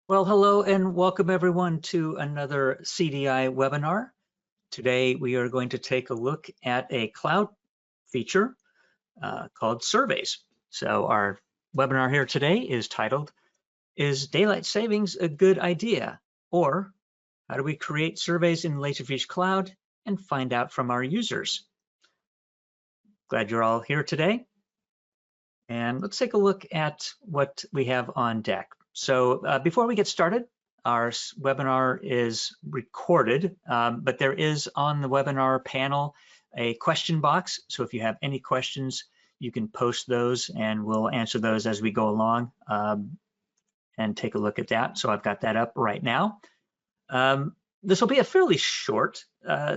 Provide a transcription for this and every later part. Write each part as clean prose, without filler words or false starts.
Well, hello and welcome everyone to another CDI webinar. Today we are going to take a look at a cloud feature called surveys. So our webinar here today is titled, "Is Daylight Savings a Good Idea?" Or, "How do we create surveys in Laserfiche Cloud and find out from our users?" Glad you're all here today. And let's take a look at what we have on deck. So before we get started, our webinar is recorded, but there is on the webinar panel a question box. So if you have any questions, you can post those and we'll answer those as we go along and take a look at that. So I've got that up right now. This will be a fairly short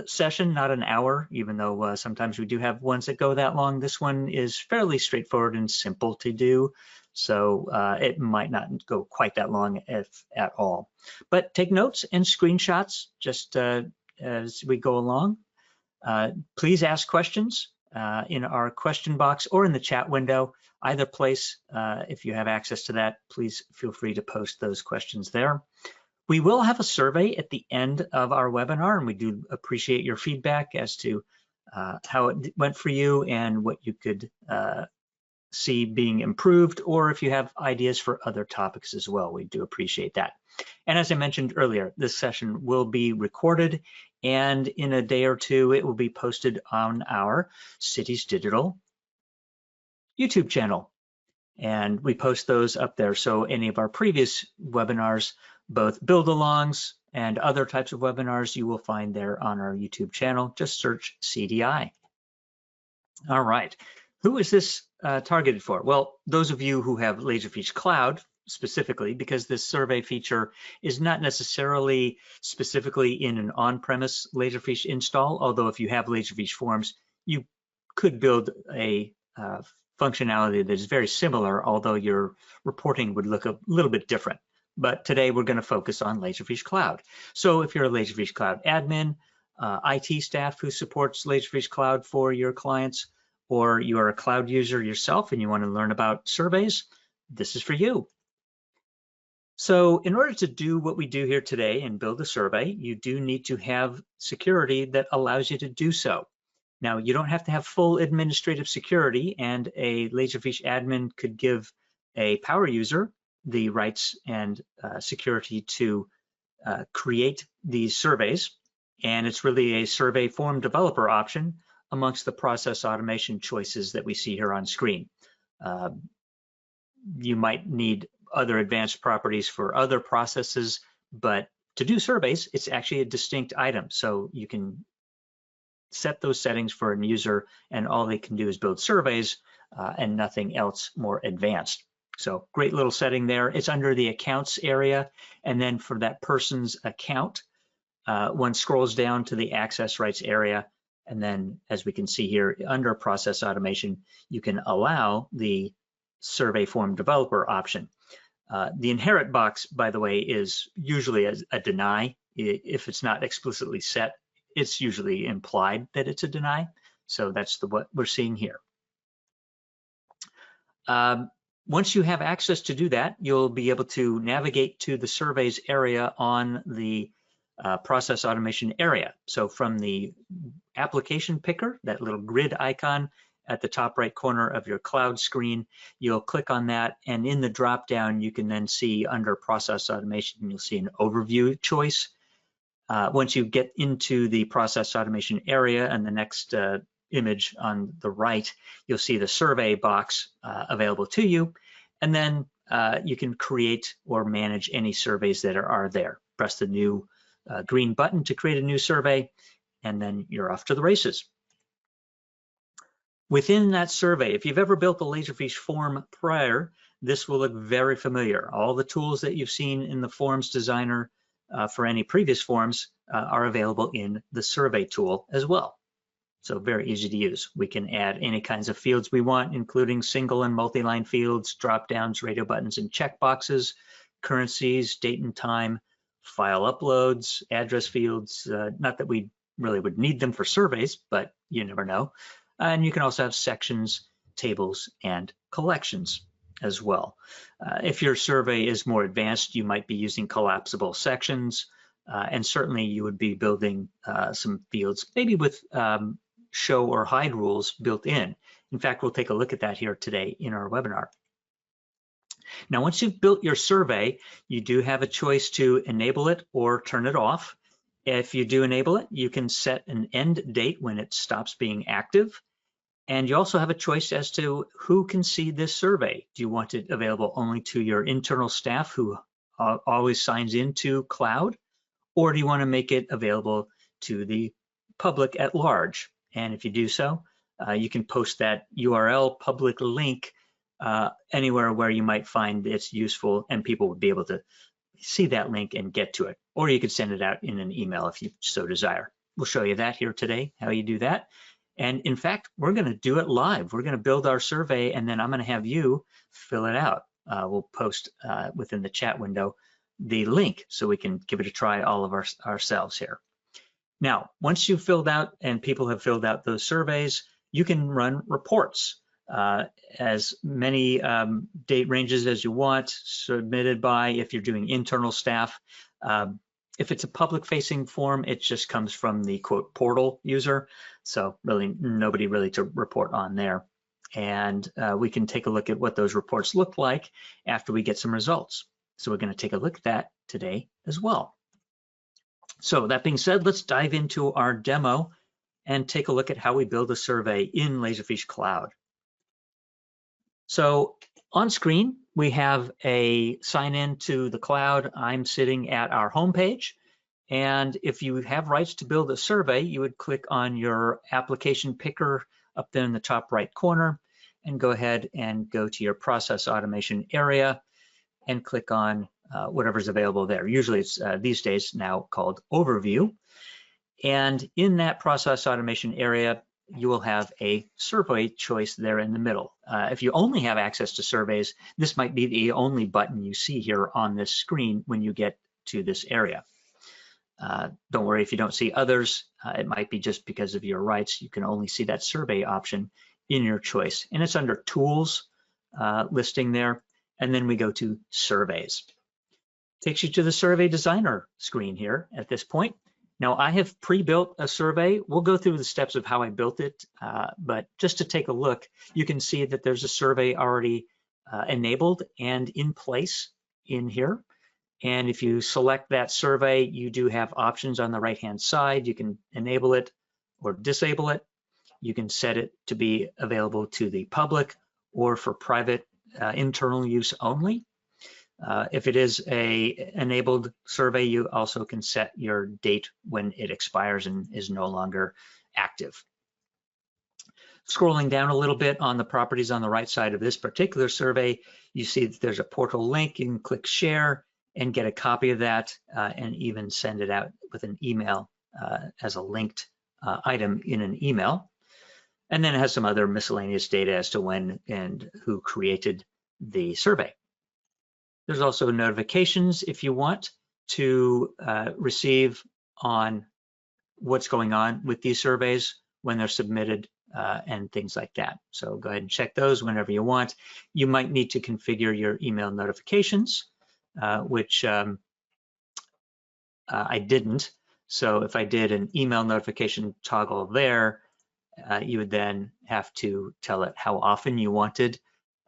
session, not an hour, even though sometimes we do have ones that go that long. This one is fairly straightforward and simple to do, so it might not go quite that long if at all. But take notes and screenshots just as we go along. Please ask questions in our question box or in the chat window. Either place, if you have access to that, please feel free to post those questions there. We will have a survey at the end of our webinar, and we do appreciate your feedback as to how it went for you and what you could see being improved, or if you have ideas for other topics as well. We do appreciate that. And as I mentioned earlier, this session will be recorded, and in a day or two, it will be posted on our Cities Digital YouTube channel. And we post those up there. So any of our previous webinars, both build-alongs and other types of webinars, you will find there on our YouTube channel. Just search CDI. All right, who is this targeted for? Well, those of you who have Laserfiche Cloud specifically, because this survey feature is not necessarily specifically in an on-premise Laserfiche install, although if you have Laserfiche Forms, you could build a functionality that is very similar, although your reporting would look a little bit different. But today we're going to focus on Laserfiche Cloud. So if you're a Laserfiche Cloud admin, IT staff who supports Laserfiche Cloud for your clients, or you are a cloud user yourself and you want to learn about surveys, this is for you. So in order to do what we do here today and build a survey, you do need to have security that allows you to do so. Now, you don't have to have full administrative security, and a Laserfiche admin could give a power user the rights and security to create these surveys. And it's really a survey form developer option amongst the process automation choices that we see here on screen. You might need other advanced properties for other processes, but to do surveys, it's actually a distinct item. So you can set those settings for a user, and all they can do is build surveys and nothing else more advanced. So great little setting there. It's under the accounts area, and then for that person's account, one scrolls down to the access rights area, and then as we can see here under process automation, you can allow the survey form developer option. The inherit box, by the way, is usually a deny. If it's not explicitly set, it's usually implied that it's a deny. So that's what we're seeing here. Once you have access to do that, you'll be able to navigate to the surveys area on the process automation area. So from the application picker, that little grid icon at the top right corner of your cloud screen, you'll click on that, and in the drop down, you can then see under process automation, you'll see an overview choice. Once you get into the process automation area and the next image on the right, you'll see the survey box available to you. And then you can create or manage any surveys that are there. Press the new green button to create a new survey, and then you're off to the races. Within that survey, if you've ever built a Laserfiche form prior, this will look very familiar. All the tools that you've seen in the forms designer for any previous forms are available in the survey tool as well. So very easy to use. We can add any kinds of fields we want, including single and multi-line fields, drop-downs, radio buttons, and checkboxes, currencies, date and time, file uploads, address fields. Not that we really would need them for surveys, but you never know. And you can also have sections, tables, and collections. as well. If your survey is more advanced, you might be using collapsible sections, and certainly you would be building some fields, maybe with show or hide rules built in. In fact, we'll take a look at that here today in our webinar. Now, once you've built your survey, you do have a choice to enable it or turn it off. If you do enable it, you can set an end date when it stops being active. And you also have a choice as to who can see this survey. Do you want it available only to your internal staff who always signs into Cloud? Or do you want to make it available to the public at large? And if you do so, you can post that URL public link anywhere where you might find it's useful and people would be able to see that link and get to it. Or you could send it out in an email if you so desire. We'll show you that here today, how you do that. And in fact, we're going to do it live. We're going to build our survey, and then I'm going to have you fill it out. We'll post within the chat window the link so we can give it a try all of ourselves here. Now, once you've filled out and people have filled out those surveys, you can run reports. As many date ranges as you want, submitted by, if you're doing internal staff. If it's a public-facing form, it just comes from the quote portal user. So really nobody really to report on there. And we can take a look at what those reports look like after we get some results. So we're going to take a look at that today as well. So that being said, let's dive into our demo and take a look at how we build a survey in Laserfiche Cloud. So on screen, we have a sign in to the cloud. I'm sitting at our homepage. And if you have rights to build a survey, you would click on your application picker up there in the top right corner and go ahead and go to your process automation area and click on whatever's available there. Usually it's these days now called Overview. And in that process automation area, you will have a survey choice there in the middle. If you only have access to surveys, this might be the only button you see here on this screen when you get to this area. Don't worry if you don't see others. It might be just because of your rights. You can only see that survey option in your choice. And it's under Tools listing there. And then we go to Surveys. Takes you to the Survey Designer screen here at this point. Now, I have pre-built a survey. We'll go through the steps of how I built it, but just to take a look, you can see that there's a survey already enabled and in place in here. And if you select that survey, you do have options on the right-hand side. You can enable it or disable it. You can set it to be available to the public or for private internal use only. If it is a enabled survey, you also can set your date when it expires and is no longer active. Scrolling down a little bit on the properties on the right side of this particular survey, you see that there's a portal link. You can click share and get a copy of that and even send it out with an email as a linked item in an email. And then it has some other miscellaneous data as to when and who created the survey. There's also notifications if you want to receive on what's going on with these surveys when they're submitted and things like that. So go ahead and check those whenever you want. You might need to configure your email notifications, which I didn't. So if I did an email notification toggle there, you would then have to tell it how often you wanted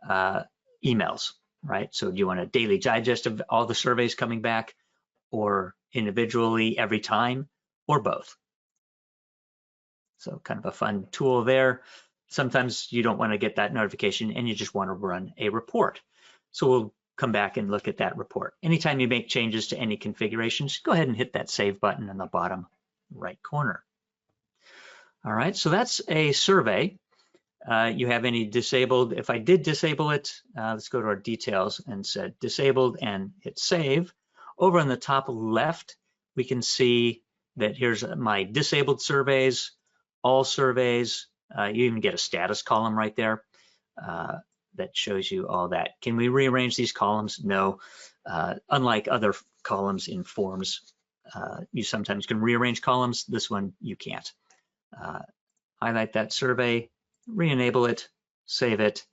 emails. Right? So do you want a daily digest of all the surveys coming back, or individually every time, or both? So kind of a fun tool there. Sometimes you don't want to get that notification and you just want to run a report. So we'll come back and look at that report. Anytime you make changes to any configurations, go ahead and hit that save button in the bottom right corner. All right, so that's a survey. You have any disabled? If I did disable it, let's go to our details and set disabled and hit save. Over on the top left, we can see that here's my disabled surveys, all surveys. You even get a status column right there that shows you all that. Can we rearrange these columns? No. Unlike other columns in forms, you sometimes can rearrange columns. This one you can't. Highlight that survey, re-enable it, save it,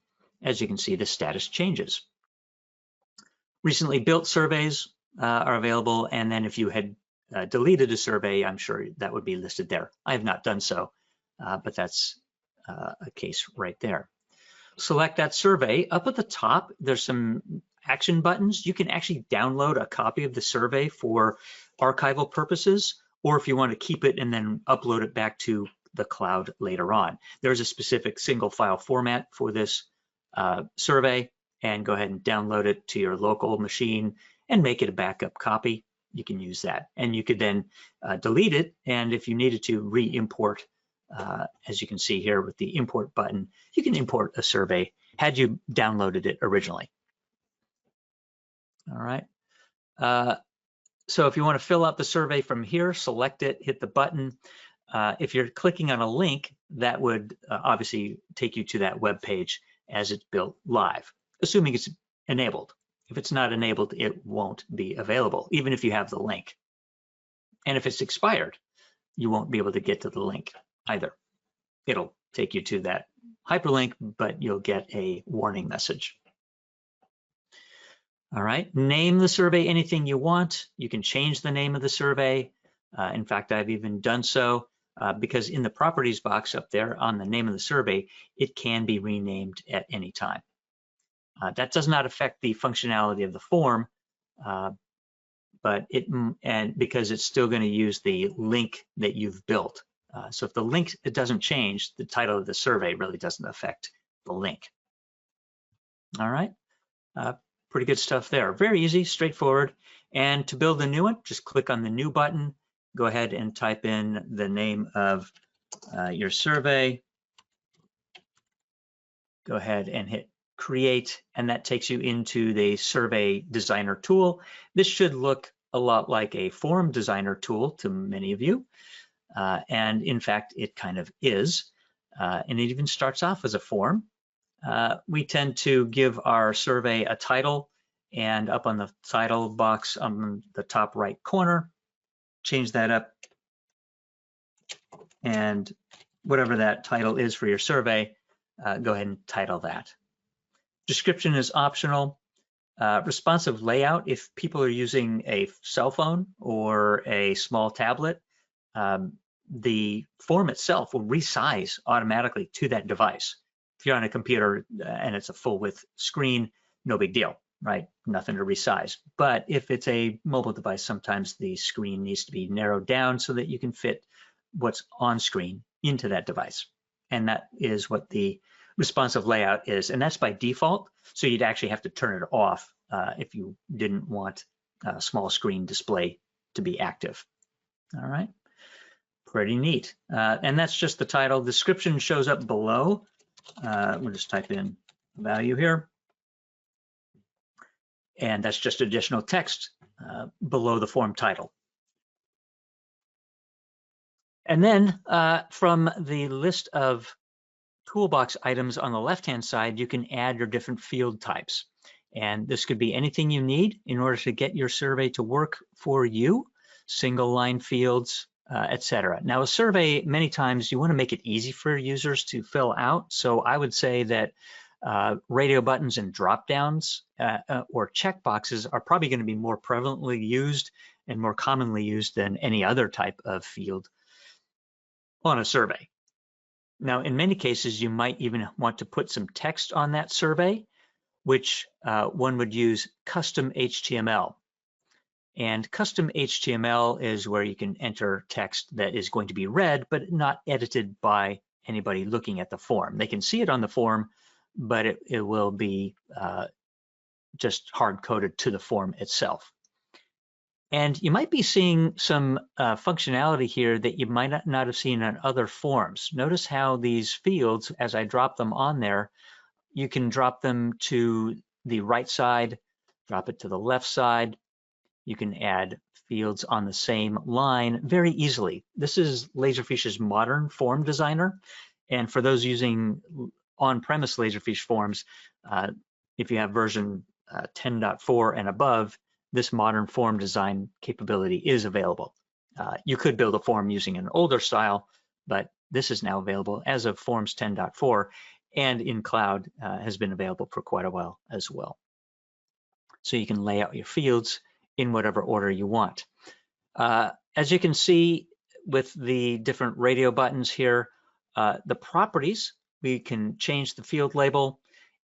as you can see, the status changes. Recently built surveys are available, and then if you had deleted a survey, I'm sure that would be listed there. I have not done so, but that's a case right there. Select that survey. Up at the top, there's some action buttons. You can actually download a copy of the survey for archival purposes, or if you want to keep it and then upload it back to the cloud later on. There's a specific single file format for this survey, and go ahead and download it to your local machine and make it a backup copy. You can use that, and you could then delete it, and if you needed to re-import, as you can see here with the import button, you can import a survey had you downloaded it originally. All right. So if you want to fill out the survey from here, select it, hit the button. If you're clicking on a link, that would obviously take you to that web page as it's built live, assuming it's enabled. If it's not enabled, it won't be available, even if you have the link. And if it's expired, you won't be able to get to the link either. It'll take you to that hyperlink, but you'll get a warning message. All right, name the survey anything you want. You can change the name of the survey. In fact, I've even done so because in the properties box up there on the name of the survey, it can be renamed at any time. That does not affect the functionality of the form, but because it's still going to use the link that you've built. So if the link doesn't change, the title of the survey really doesn't affect the link. All right, pretty good stuff there. Very easy, straightforward. And to build a new one, just click on the new button. Go ahead and type in the name of your survey. Go ahead and hit create, and that takes you into the survey designer tool. This should look a lot like a form designer tool to many of you. And in fact, it kind of is. And it even starts off as a form. We tend to give our survey a title, and up on the title box on the top right corner, change that up. And whatever that title is for your survey, go ahead and title that. Description is optional. Responsive layout, if people are using a cell phone or a small tablet, the form itself will resize automatically to that device. If you're on a computer and it's a full width screen, no big deal, right? Nothing to resize. But if it's a mobile device, sometimes the screen needs to be narrowed down so that you can fit what's on screen into that device. And that is what the responsive layout is. And that's by default. So you'd actually have to turn it off if you didn't want a small screen display to be active. All right. Pretty neat. And that's just the title. Description shows up below. We'll just type in value here. And that's just additional text below the form title. And then from the list of toolbox items on the left-hand side, you can add your different field types. And this could be anything you need in order to get your survey to work for you, single line fields, etc. Now, a survey, many times you want to make it easy for users to fill out. So I would say that radio buttons and drop downs or checkboxes are probably going to be more prevalently used and more commonly used than any other type of field on a survey. Now, in many cases, you might even want to put some text on that survey, which one would use custom HTML. And custom HTML is where you can enter text that is going to be read, but not edited by anybody looking at the form. They can see it on the form, but it will be just hard-coded to the form itself. And you might be seeing some functionality here that you might not have seen on other forms. Notice how these fields, as I drop them on there, you can drop them to the right side, drop it to the left side. You can add fields on the same line very easily. This is Laserfiche's modern form designer. And for those using on-premise Laserfiche forms, if you have version 10.4 and above, this modern form design capability is available. You could build a form using an older style, but this is now available as of Forms 10.4. and in cloud has been available for quite a while as well. So you can lay out your fields in whatever order you want. As you can see with the different radio buttons here, the properties, we can change the field label,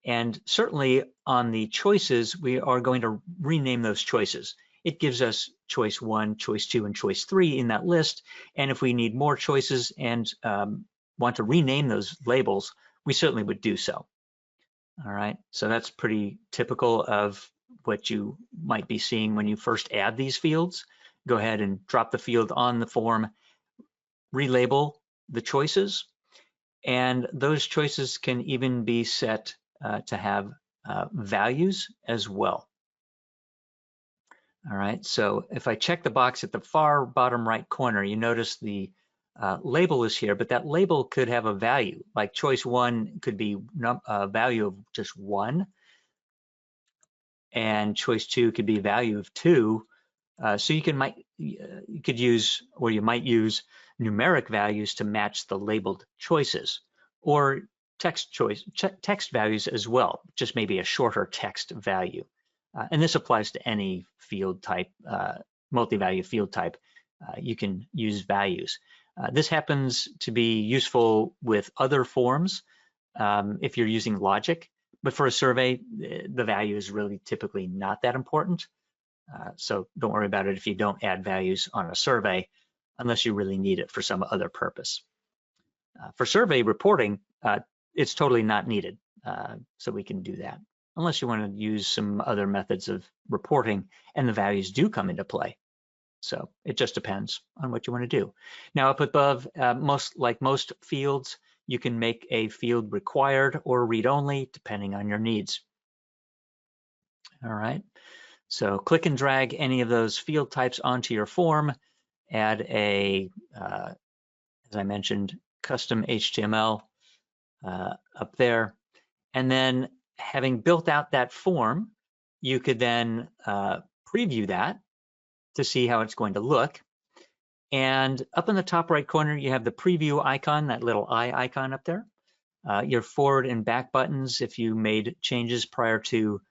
and certainly on the choices, we are going to rename those choices. It gives us choice 1, choice 2, and choice 3 in that list, and if we need more choices and want to rename those labels, we certainly would do so. All right, so that's pretty typical of what you might be seeing when you first add these fields. Go ahead and drop the field on the form, relabel the choices, and those choices can even be set to have values as well. All right, so if I check the box at the far bottom right corner, you notice the label is here, but that label could have a value. Like choice 1 could be a value of just 1, and choice 2 could be a value of 2. So you could use, or you might use, numeric values to match the labeled choices, or text values as well, just maybe a shorter text value. And this applies to any field type, multi-value field type. You can use values. This happens to be useful with other forms if you're using logic, but for a survey, the value is really typically not that important. So don't worry about it if you don't add values on a survey, unless you really need it for some other purpose. For survey reporting, it's totally not needed, so we can do that, unless you want to use some other methods of reporting and the values do come into play. So it just depends on what you want to do. Now up above, most fields, you can make a field required or read-only depending on your needs. All right. So click and drag any of those field types onto your form, add a, as I mentioned, custom HTML up there. And then having built out that form, you could then preview that to see how it's going to look. And up in the top right corner, you have the preview icon, that little eye icon up there. Your forward and back buttons, if you made changes prior to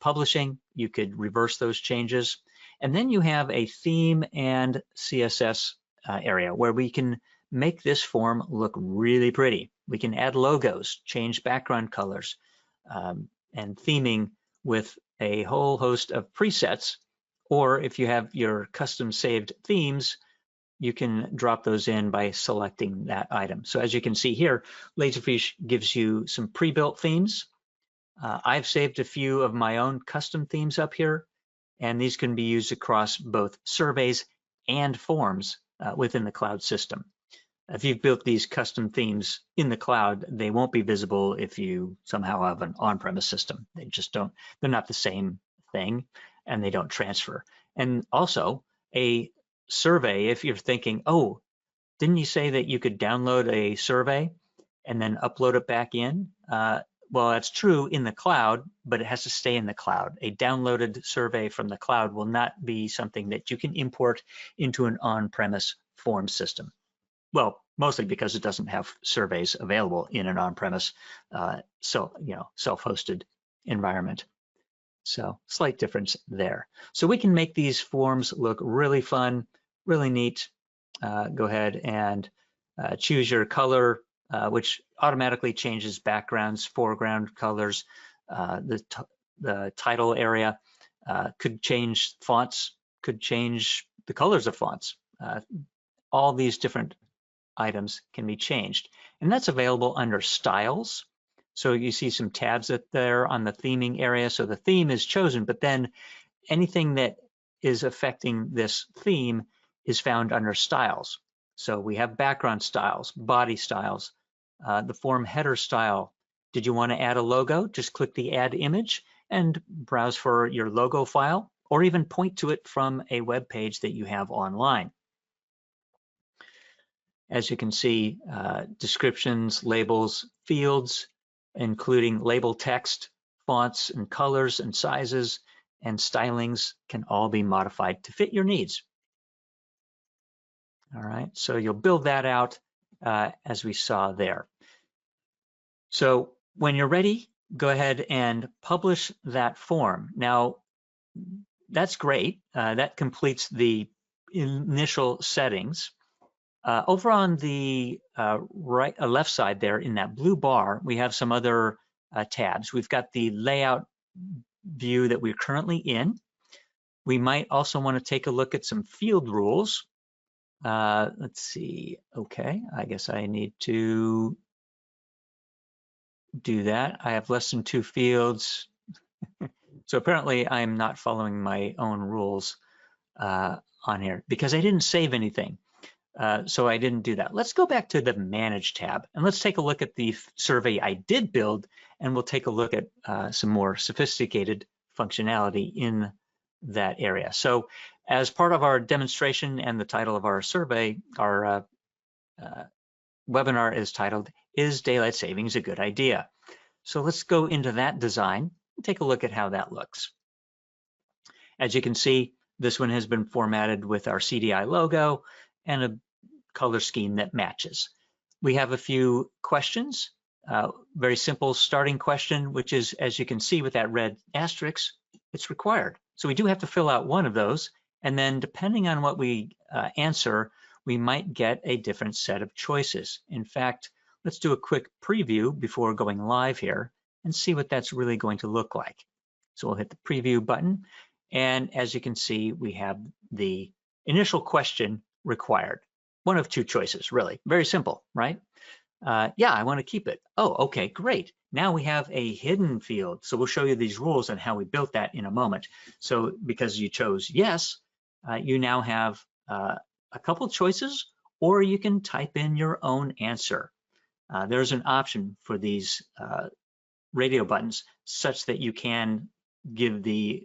publishing, you could reverse those changes. And then you have a theme and CSS area where we can make this form look really pretty. We can add logos, change background colors, and theming with a whole host of presets. Or if you have your custom saved themes, you can drop those in by selecting that item. So as you can see here, Laserfiche gives you some pre-built themes. I've saved a few of my own custom themes up here, and these can be used across both surveys and forms within the cloud system. If you've built these custom themes in the cloud, they won't be visible if you somehow have an on-premise system. They just don't, they're not the same thing, and they don't transfer. And also a survey, if you're thinking, oh, didn't you say that you could download a survey and then upload it back in? Well, that's true in the cloud, but it has to stay in the cloud. A downloaded survey from the cloud will not be something that you can import into an on-premise form system. Well, mostly because it doesn't have surveys available in an on-premise, self-hosted environment. So slight difference there. So we can make these forms look really fun, really neat. Go ahead and choose your color, which automatically changes backgrounds, foreground colors. The title area could change fonts, could change the colors of fonts. All these different items can be changed. And that's available under styles. So you see some tabs up there on the theming area. So the theme is chosen, but then anything that is affecting this theme is found under styles. So we have background styles, body styles, the form header style. Did you want to add a logo? Just click the add image and browse for your logo file, or even point to it from a web page that you have online. As you can see, descriptions, labels, fields, including label text, fonts and colors and sizes and stylings can all be modified to fit your needs. All right, so you'll build that out as we saw there. So when you're ready, go ahead and publish that form. Now, that's great. That completes the initial settings. Over on the left side there in that blue bar, we have some other tabs. We've got the layout view that we're currently in. We might also want to take a look at some field rules. Let's see. Okay, I guess I need to do that. I have less than 2 fields. So apparently I'm not following my own rules on here because I didn't save anything. So I didn't do that. Let's go back to the Manage tab and let's take a look at the survey I did build, and we'll take a look at some more sophisticated functionality in that area. So as part of our demonstration and the title of our survey, our webinar is titled, Is Daylight Savings a Good Idea? So let's go into that design and take a look at how that looks. As you can see, this one has been formatted with our CDI logo and a color scheme that matches. We have a few questions, very simple starting question, which is, as you can see with that red asterisk, it's required. So we do have to fill out one of those, and then depending on what we answer, we might get a different set of choices. In fact, let's do a quick preview before going live here and see what that's really going to look like. So we'll hit the preview button, and as you can see, we have the initial question required. One of 2 choices, really. Very simple, right? Yeah, I want to keep it. Oh, okay, great. Now we have a hidden field. So we'll show you these rules and how we built that in a moment. So because you chose yes, you now have a couple choices, or you can type in your own answer. There's an option for these radio buttons such that you can give the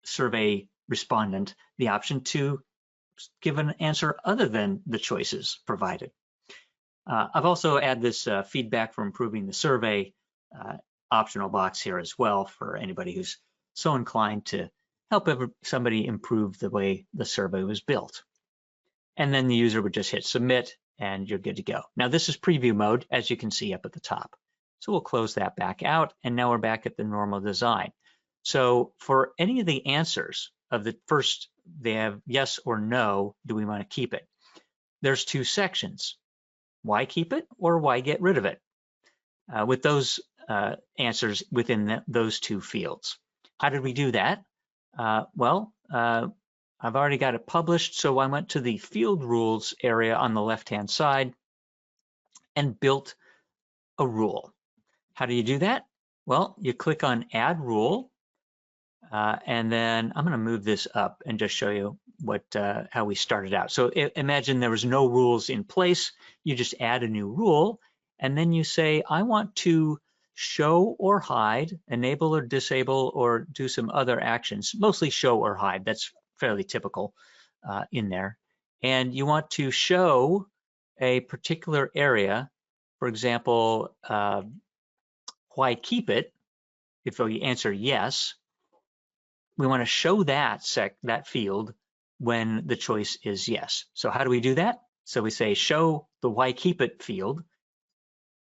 survey respondent the option to give an answer other than the choices provided. I've also added this feedback for improving the survey optional box here as well for anybody who's so inclined to help somebody improve the way the survey was built. And then the user would just hit submit and you're good to go. Now this is preview mode, as you can see up at the top. So we'll close that back out, and now we're back at the normal design. So for any of the answers of the first, they have yes or no, do we want to keep it? There's 2 sections, why keep it or why get rid of it? With those answers within those 2 fields. How did we do that? I've already got it published, so I went to the field rules area on the left-hand side and built a rule. How do you do that? Well, you click on Add Rule, and then I'm going to move this up and just show you how we started out. So imagine there was no rules in place. You just add a new rule, and then you say, I want to show or hide, enable or disable, or do some other actions, mostly show or hide. That's fairly typical in there. And you want to show a particular area, for example, why keep it? If you answer yes, we want to show that field when the choice is yes. So how do we do that? So we say show the why keep it field,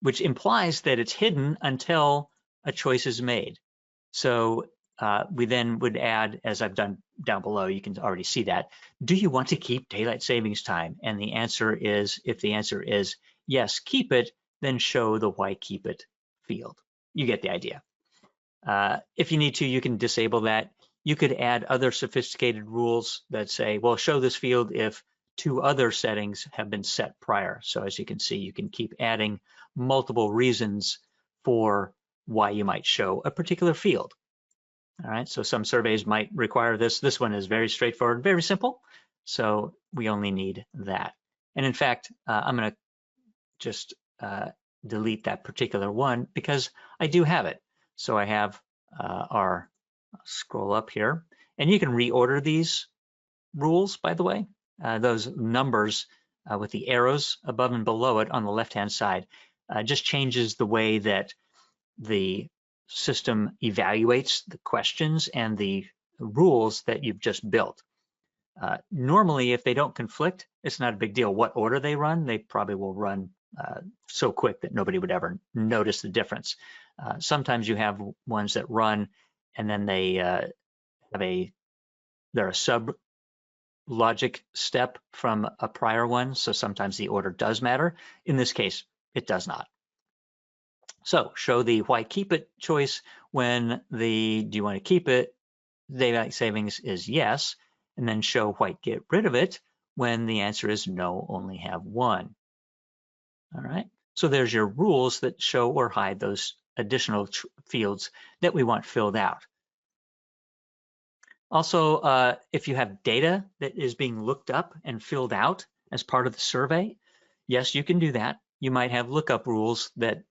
which implies that it's hidden until a choice is made. So we then would add, as I've done down below, you can already see that, do you want to keep daylight savings time? And the answer is, if the answer is yes, keep it, then show the why keep it field. You get the idea. If you need to, you can disable that. You could add other sophisticated rules that say, well, show this field if 2 other settings have been set prior. So as you can see, you can keep adding multiple reasons for why you might show a particular field. All right, so some surveys might require this. This one is very straightforward, very simple. So we only need that. And in fact, I'm going to just delete that particular one because I do have it. So I have our scroll up here, and you can reorder these rules, by the way. Those numbers with the arrows above and below it on the left-hand side just changes the way that the system evaluates the questions and the rules that you've just built. Normally, if they don't conflict, it's not a big deal what order they run. They probably will run so quick that nobody would ever notice the difference. Sometimes you have ones that run and then they they're a sub logic step from a prior one. So sometimes the order does matter. In this case, it does not. So show the why keep it choice when the do you want to keep it daylight savings is yes, and then show why get rid of it when the answer is no, only have one. All right, so there's your rules that show or hide those additional fields that we want filled out. Also, if you have data that is being looked up and filled out as part of the survey, yes, you can do that. You might have lookup rules that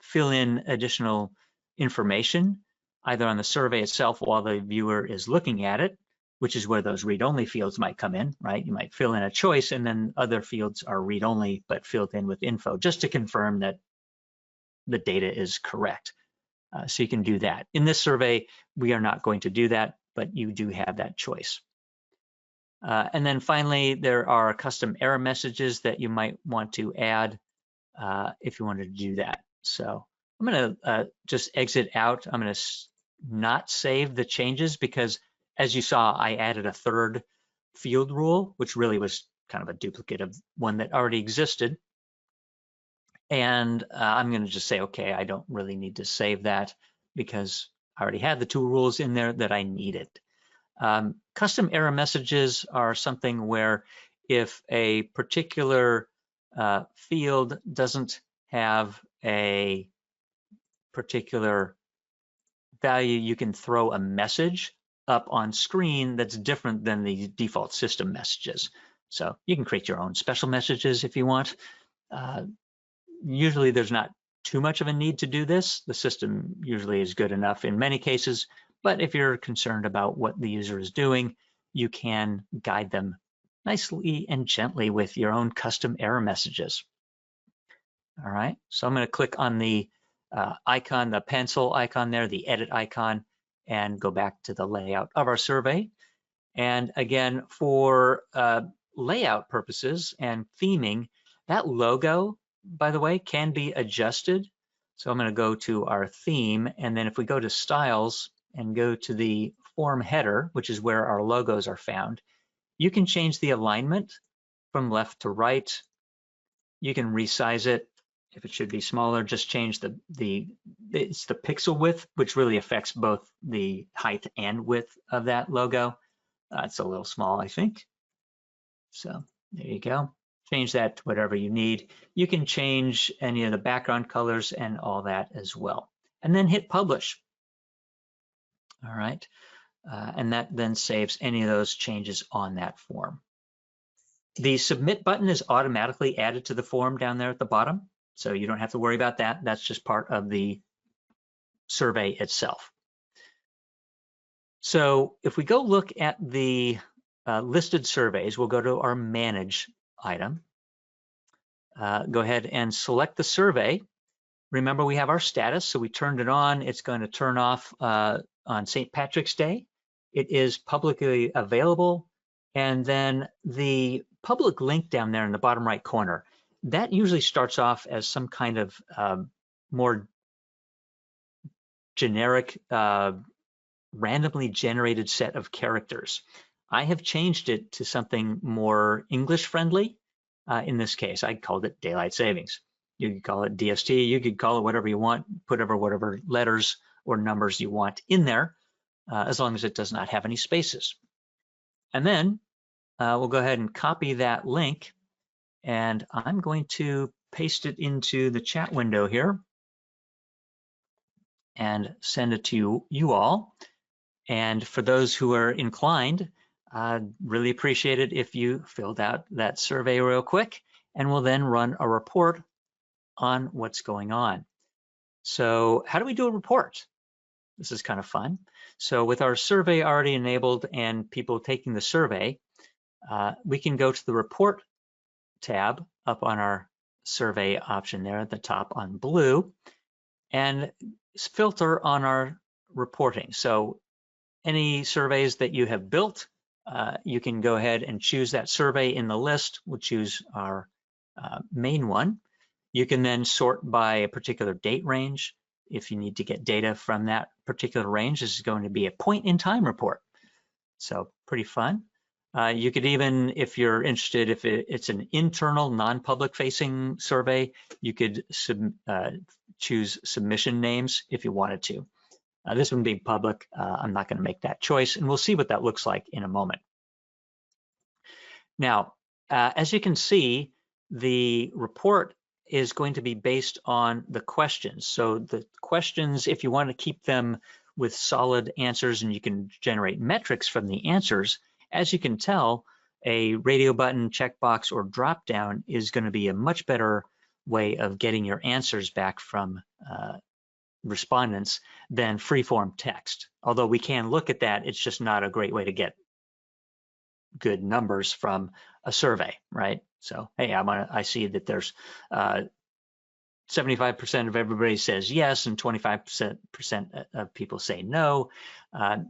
fill in additional information, either on the survey itself while the viewer is looking at it, which is where those read-only fields might come in, right? You might fill in a choice and then other fields are read-only but filled in with info just to confirm that the data is correct. So you can do that. In this survey, we are not going to do that, but you do have that choice. And then finally, there are custom error messages that you might want to add if you wanted to do that. So I'm going to just exit out. I'm going to not save the changes because, as you saw, I added a third field rule, which really was kind of a duplicate of one that already existed. And I'm going to just say, okay, I don't really need to save that because I already had the two rules in there that I needed. Custom error messages are something where if a particular field doesn't have a particular value, you can throw a message up on screen that's different than the default system messages. So you can create your own special messages if you want. Usually there's not too much of a need to do this. The system usually is good enough in many cases, but if you're concerned about what the user is doing, you can guide them nicely and gently with your own custom error messages. All right, so I'm going to click on the icon, the pencil icon there, the edit icon, and go back to the layout of our survey. And again, for layout purposes and theming, that logo, by the way, can be adjusted. So I'm going to go to our theme, and then if we go to styles and go to the form header, which is where our logos are found, you can change the alignment from left to right. You can resize it. If it should be smaller, just change it's the pixel width, which really affects both the height and width of that logo. It's a little small, I think. So there you go. Change that to whatever you need. You can change any of the background colors and all that as well. And then hit publish. All right. And that then saves any of those changes on that form. The submit button is automatically added to the form down there at the bottom. So you don't have to worry about that. That's just part of the survey itself. So if we go look at the listed surveys, we'll go to our manage item. Go ahead and select the survey. Remember, we have our status, so we turned it on. It's going to turn off on St. Patrick's Day. It is publicly available. And then the public link down there in the bottom right corner, that usually starts off as some kind of more generic, randomly generated set of characters. I have changed it to something more English friendly. In this case, I called it daylight savings. You could call it DST, you could call it whatever you want, put whatever letters or numbers you want in there, as long as it does not have any spaces. And then we'll go ahead and copy that link, and I'm going to paste it into the chat window here and send it to you all. And for those who are inclined, I'd really appreciate it if you filled out that survey real quick, and we'll then run a report on what's going on. So how do we do a report? This is kind of fun. So with our survey already enabled and people taking the survey, we can go to the report tab up on our survey option there at the top on blue and filter on our reporting. So any surveys that you have built, you can go ahead and choose that survey in the list. We'll choose our main one. You can then sort by a particular date range. If you need to get data from that particular range, this is going to be a point in time report. So pretty fun. You could even, if you're interested, if it's an internal non-public facing survey, you could choose submission names if you wanted to. This one being public, I'm not going to make that choice, and we'll see what that looks like in a moment. Now, as you can see, the report is going to be based on the questions. So the questions, if you want to keep them with solid answers and you can generate metrics from the answers, as you can tell, a radio button, checkbox, or drop-down is going to be a much better way of getting your answers back from respondents than free-form text. Although we can look at that, it's just not a great way to get good numbers from a survey, right? So, hey, I see that there's 75% of everybody says yes and 25% of people say no.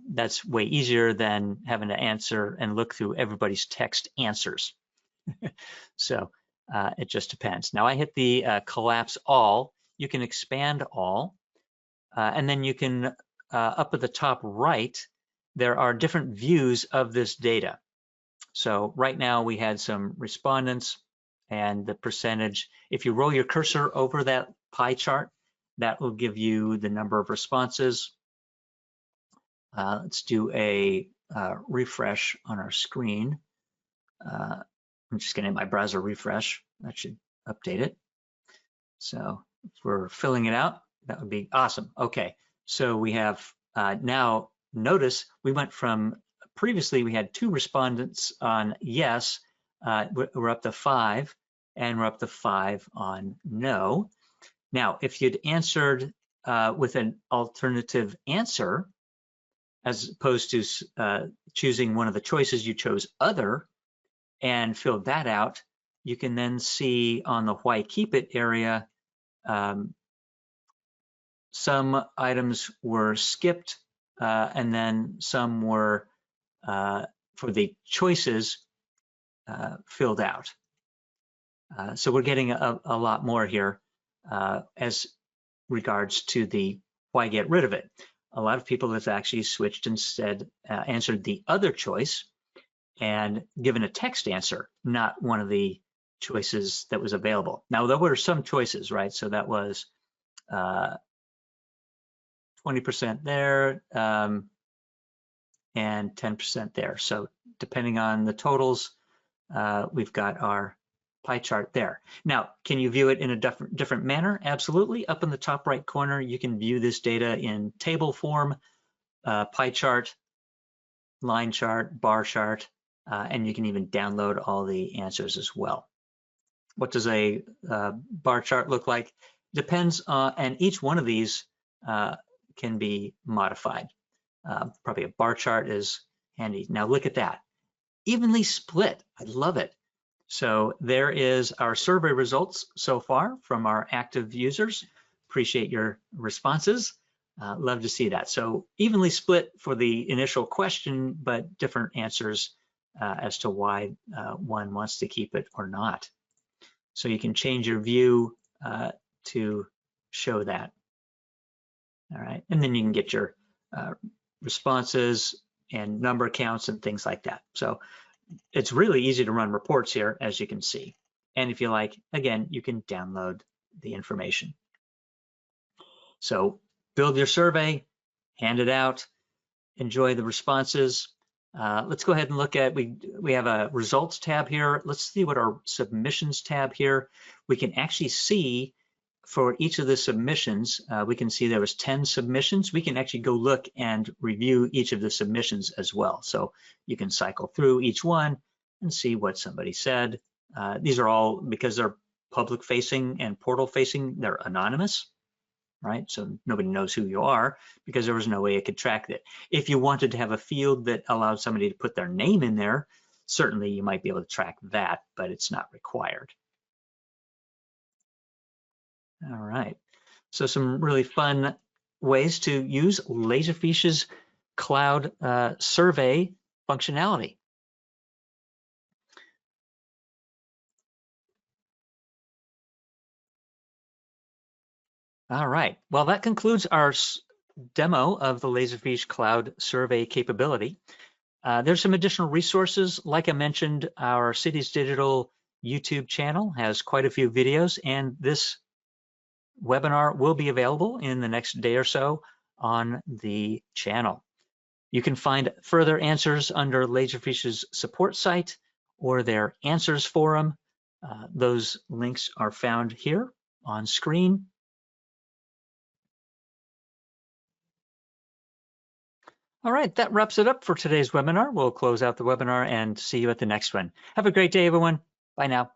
That's way easier than having to answer and look through everybody's text answers. So it just depends. Now I hit the collapse all. You can expand all, and then you can, up at the top right, there are different views of this data. So right now we had some respondents and the percentage. If you roll your cursor over that pie chart, that will give you the number of responses. Let's do a refresh on our screen. I'm just going to hit my browser refresh. That should update it. So if we're filling it out, that would be awesome. Okay, so we have now, notice we went from, previously we had 2 respondents on yes, we're up to 5, and we're up to 5 on no. Now, if you'd answered with an alternative answer, as opposed to choosing one of the choices, you chose other and filled that out, you can then see on the why keep it area, some items were skipped and then some were, for the choices, filled out. So we're getting a lot more here as regards to the why get rid of it. A lot of people have actually switched and said, answered the other choice and given a text answer, not one of the choices that was available. Now, there were some choices, right? So that was 20% there and 10% there. So depending on the totals, we've got our pie chart there. Now, can you view it in a different manner? Absolutely. Up in the top right corner, you can view this data in table form, pie chart, line chart, bar chart, and you can even download all the answers as well. What does a bar chart look like? Depends on, and each one of these can be modified. Probably a bar chart is handy. Now look at that, evenly split. I love it. So there is our survey results so far from our active users. Appreciate your responses. Love to see that. So evenly split for the initial question, but different answers as to why one wants to keep it or not. So you can change your view to show that. All right, and then you can get your responses and number counts and things like that. So it's really easy to run reports here, as you can see. And if you like, again, you can download the information. So build your survey, hand it out, enjoy the responses. Let's go ahead and look at, we have a results tab here. Let's see what our submissions tab here. We can actually see for each of the submissions, we can see there was 10 submissions. We can actually go look and review each of the submissions as well. So you can cycle through each one and see what somebody said. These are all, because they're public facing and portal facing, they're anonymous, right? So nobody knows who you are because there was no way it could track that. If you wanted to have a field that allowed somebody to put their name in there, certainly you might be able to track that, but it's not required. All right, so some really fun ways to use Laserfiche's cloud survey functionality. All right. Well, that concludes our demo of the Laserfiche Cloud Survey capability. There's some additional resources. Like I mentioned, our Cities Digital YouTube channel has quite a few videos, and this webinar will be available in the next day or so on the channel. You can find further answers under Laserfiche's support site or their answers forum. Those links are found here on screen. All right, that wraps it up for today's webinar. We'll close out the webinar and see you at the next one. Have a great day, everyone. Bye now.